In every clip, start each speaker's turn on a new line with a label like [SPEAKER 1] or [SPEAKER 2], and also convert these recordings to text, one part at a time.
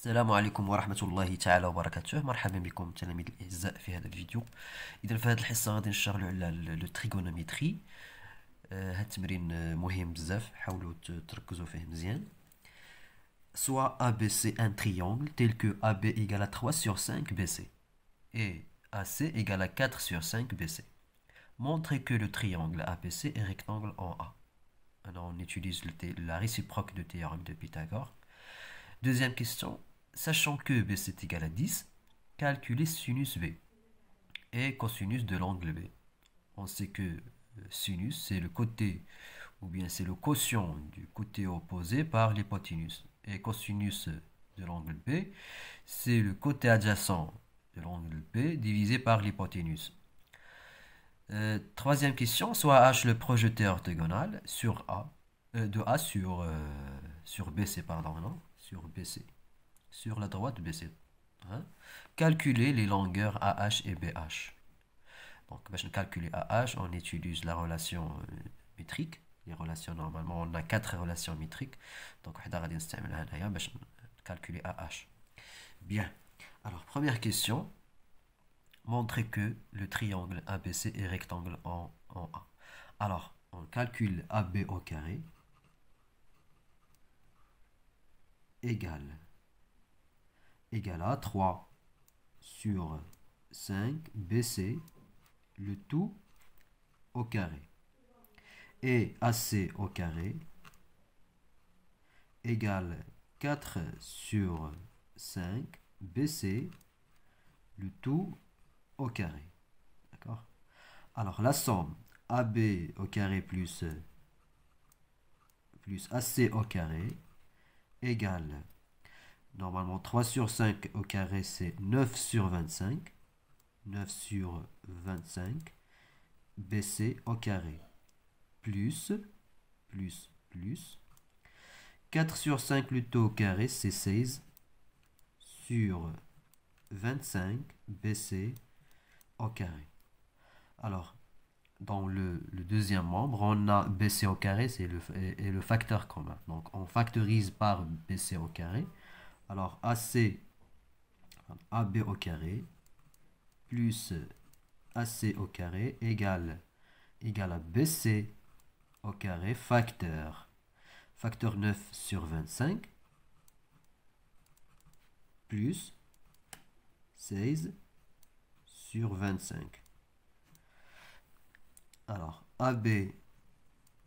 [SPEAKER 1] السلام عليكم ورحمة الله تعالى وبركاته. مرحبا بكم تلاميذ الأعزاء في هذا الفيديو. إذا في هذه الحصة غادي نشتغلوا على لو تريغونوميتري. هذا التمرين مهم بزاف، حاولوا تركزوا فيه مزيان. Soit ABC un triangle tel que AB égale à 3 sur 5 BC et AC égale à 4 sur 5 BC. Montrez que le triangle ABC est rectangle en A. Alors on utilise la réciproque du théorème de Pythagore. Deuxième question, sachant que BC est égal à 10, calculez sinus B et cosinus de l'angle B. On sait que sinus, c'est le côté, ou bien c'est le quotient du côté opposé par l'hypoténuse. Et cosinus de l'angle B, c'est le côté adjacent de l'angle B divisé par l'hypoténuse. Troisième question, soit H le projeté orthogonal sur A, de A sur BC, pardon, non, sur BC, sur la droite BC. Hein? Calculer les longueurs AH et BH. Donc, pour calculer AH, on utilise la relation métrique. Les relations, normalement, on a 4 relations métriques. Donc, on va calculer AH. Bien. Alors, première question. Montrer que le triangle ABC est rectangle en A. Alors, on calcule AB au carré égale à 3 sur 5 BC, le tout au carré. Et AC au carré égale 4 sur 5 BC, le tout au carré. D'accord? Alors la somme AB au carré plus AC au carré égale, normalement 3 sur 5 au carré c'est 9 sur 25. 9 sur 25 BC au carré plus 4 sur 5 le tout au carré c'est 16 sur 25 BC au carré. Alors, dans le deuxième membre, on a BC au carré, c'est le facteur commun. Donc, on factorise par BC au carré. Alors, AB au carré plus AC au carré égale à BC au carré facteur 9 sur 25 plus 16 sur 25. Alors, AB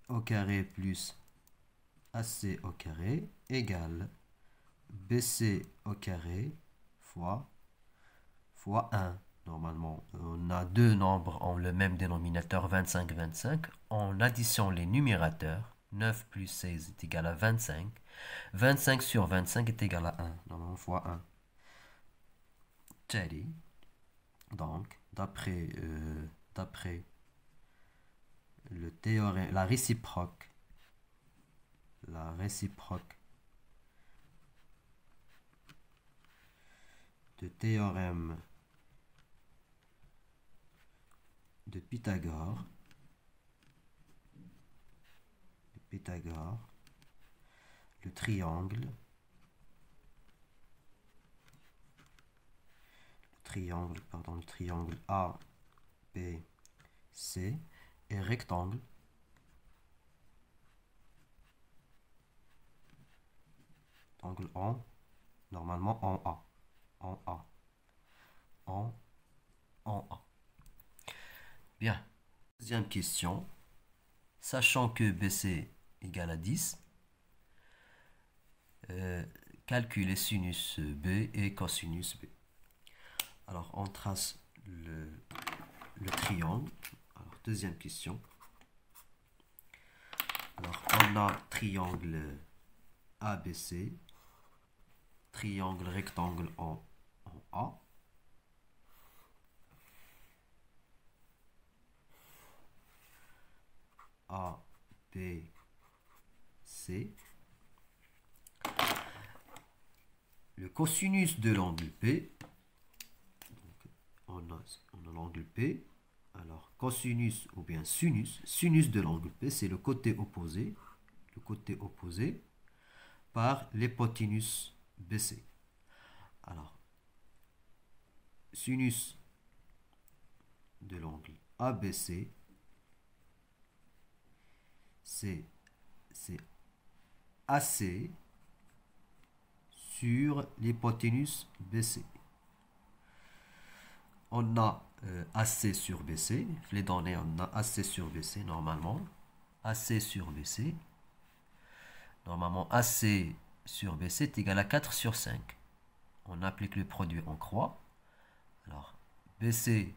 [SPEAKER 1] au carré plus AC au carré égale BC au carré fois 1. Normalement, on a deux nombres ont le même dénominateur, 25, 25. En addition les numérateurs, 9 plus 16 est égal à 25. 25 sur 25 est égal à 1. Normalement, fois 1. Teddy. Donc, d'après le théorème, la réciproque de théorème de Pythagore, le triangle A, B, C est rectangle normalement en A. Bien. Deuxième question. Sachant que BC égale à 10, calculez sinus B et cosinus B. Alors, on trace le triangle. Alors, deuxième question. Alors, on a triangle ABC, triangle rectangle en A. A, B, C. Le cosinus de l'angle P. On a l'angle P. Alors, cosinus ou bien sinus de l'angle P, c'est le côté opposé par l'hypoténuse BC. sinus de l'angle ABC, c'est AC sur l'hypoténuse BC. On a AC sur BC, les données, on a AC sur BC normalement. AC sur BC. Normalement, AC sur BC est égal à 4 sur 5. On applique le produit en croix. Alors, BC,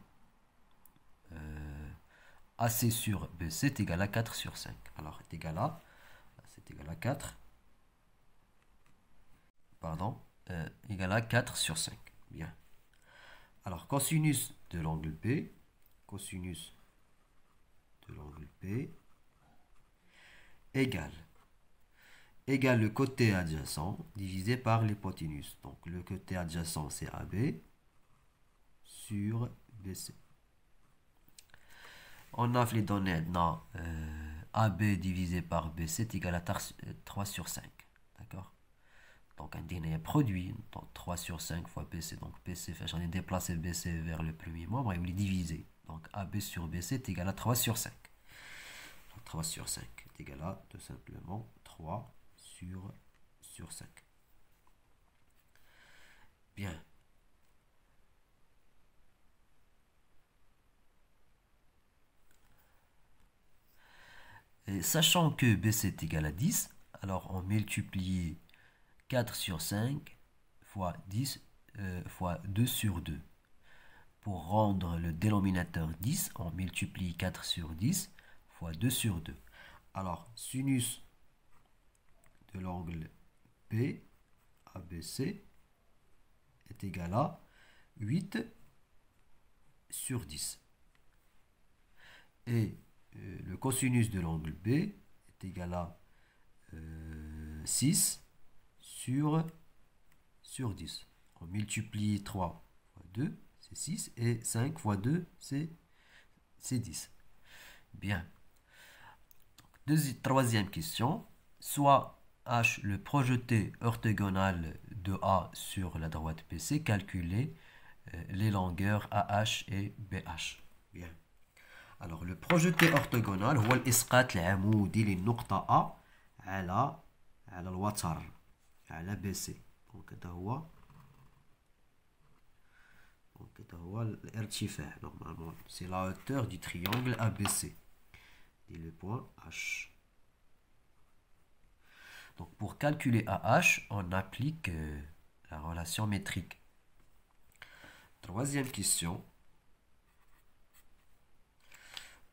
[SPEAKER 1] AC sur BC est égal à 4 sur 5. Alors, c'est égal à 4. Pardon, égal à 4 sur 5. Bien. Alors, cosinus de l'angle B, cosinus de l'angle B égale le côté adjacent divisé par l'hypoténuse. Donc, le côté adjacent, c'est AB sur BC. On a les données dans AB divisé par BC est égal à 3 sur 5. D'accord? Donc, un dernier produit, donc 3 sur 5 fois BC. Donc, BC, j'en ai déplacé BC vers le premier membre et on les divisé. Donc, AB sur BC est égal à 3 sur 5. Donc, 3 sur 5 est égal à tout simplement 3 sur 5. Bien. Et sachant que BC est égal à 10, alors on multiplie 4 sur 5 fois 10 fois 2 sur 2. Pour rendre le dénominateur 10, on multiplie 4 sur 10 fois 2 sur 2. Alors, sinus de l'angle B, ABC, est égal à 8 sur 10. Et le cosinus de l'angle B est égal à 6 sur 10. On multiplie 3 fois 2, c'est 6, et 5 fois 2, c'est 10. Bien. Troisième question. Soit H, le projeté orthogonal de A sur la droite BC, calculer les longueurs AH et BH. Bien. Alors, le projeté orthogonal هو الإسقاط العمودي للنقطة A على الوتر على BC. Donc, هذا هو الارتفاع normalement. C'est la hauteur du triangle ABC. Et le point H. Donc, pour calculer AH, on applique la relation métrique. Troisième question.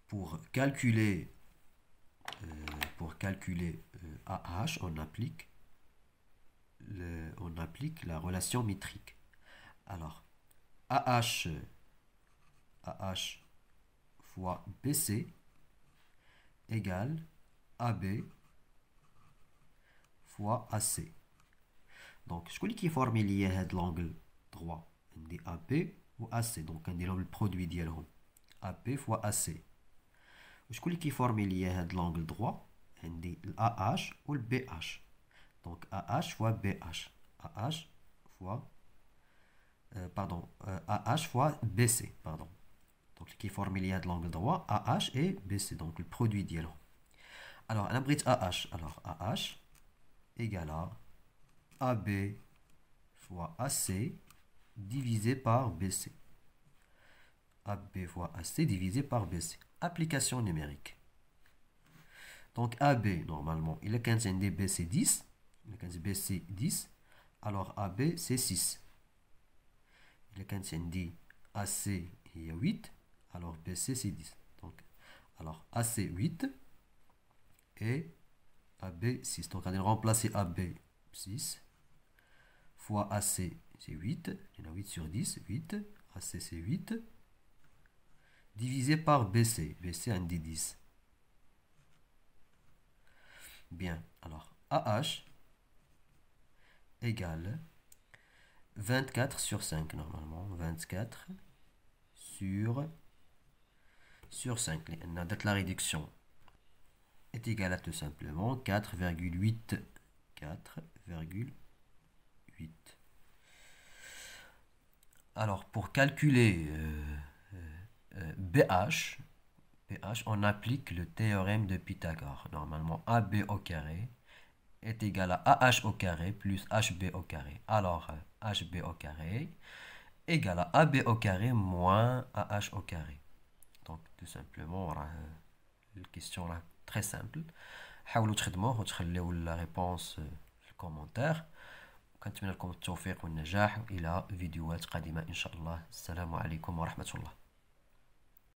[SPEAKER 1] Pour calculer AH, on applique la relation métrique. Alors, AH fois BC égale AB fois AC. Donc, je qui forme l'angle droit. On dit AB ou AC. Donc, on dit le produit d'ILHOM. AB fois AC. Je qui forme l'angle droit. On dit l'AH ou le BH. Donc, AH fois BH. AH fois AH fois BC, pardon. Donc, qui forme l'angle droit, AH et BC, donc le produit d'ILHOM. Alors, on abrite AH. Alors, AH égale à AB fois AC divisé par BC. AB fois AC divisé par BC. Application numérique. Donc, AB, normalement, il est 15 ND, BC 10. Il est 15 BC 10. Alors, AB, c'est 6. Il est 15 ND, AC, il y a 8. Alors, BC, c'est 10. Donc, alors, AC 8 et AB 6. Donc, on va remplacer AB 6 fois AC, c'est 8. Il y en a 8 sur 10, 8. AC, c'est 8. Divisé par BC. BC, un des 10. Bien. Alors, AH égale 24 sur 5, normalement. 24 sur 5. La réduction est égale à tout simplement 4,8. 4,8. Alors, pour calculer BH, on applique le théorème de Pythagore. Normalement, AB au carré est égal à AH au carré plus HB au carré. Alors, HB au carré égale à AB au carré moins AH au carré. Donc, tout simplement, la question là, très simple. حاولوا تخدموه وتخليو la réponse في الكومنتار. كنتمنى لكم التوفيق والنجاح إلى فيديوهات قادمة إن شاء الله. السلام عليكم ورحمة الله.